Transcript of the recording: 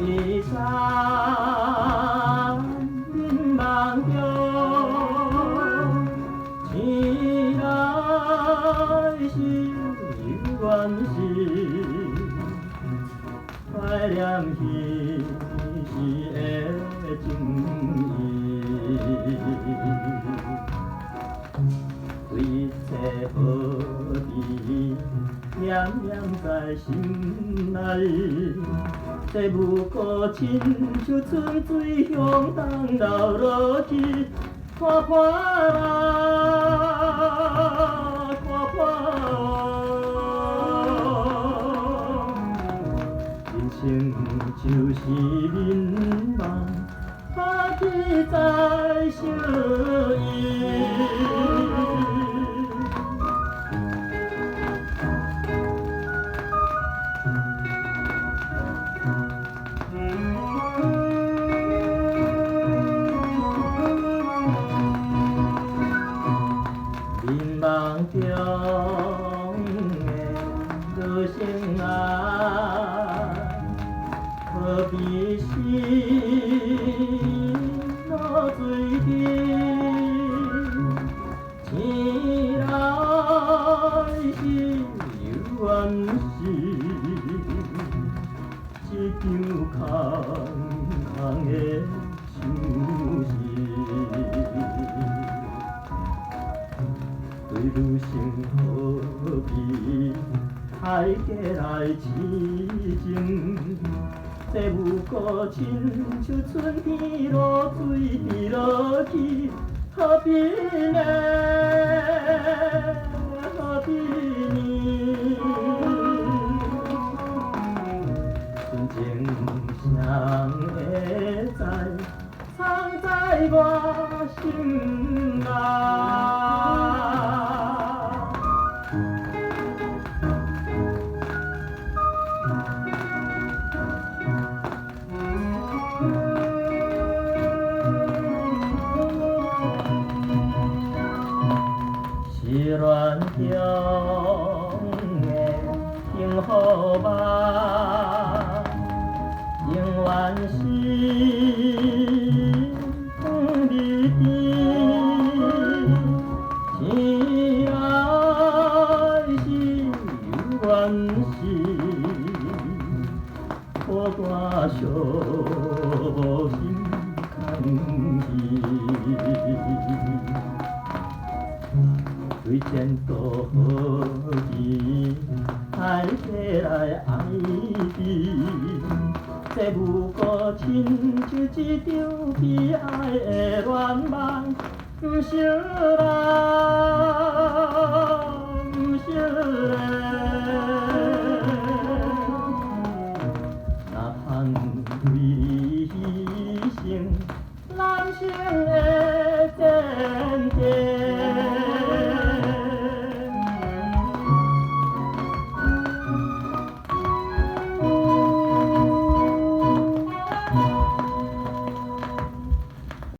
比山梦中，醒来是有缘时，怀念彼时的情谊。对切好比念念在心内，这无故亲像春水向东流落去，看破啦，看破人生就是眠梦，何必再相依？梦中的多情爱，可比是落水滴，醒来是有缘时，一张空空的相思。对女性好比海家来痴情，这无故亲像春天落水滴落去，何必呢？何必呢？纯情谁会知，藏在我心内。失恋中的幸福梦，永远是风里甜，醒来是有缘时，苦歌寂无心空虚。对前途好比海底来爱比，这无故亲像一场悲哀的恋梦，不惜人，不惜人。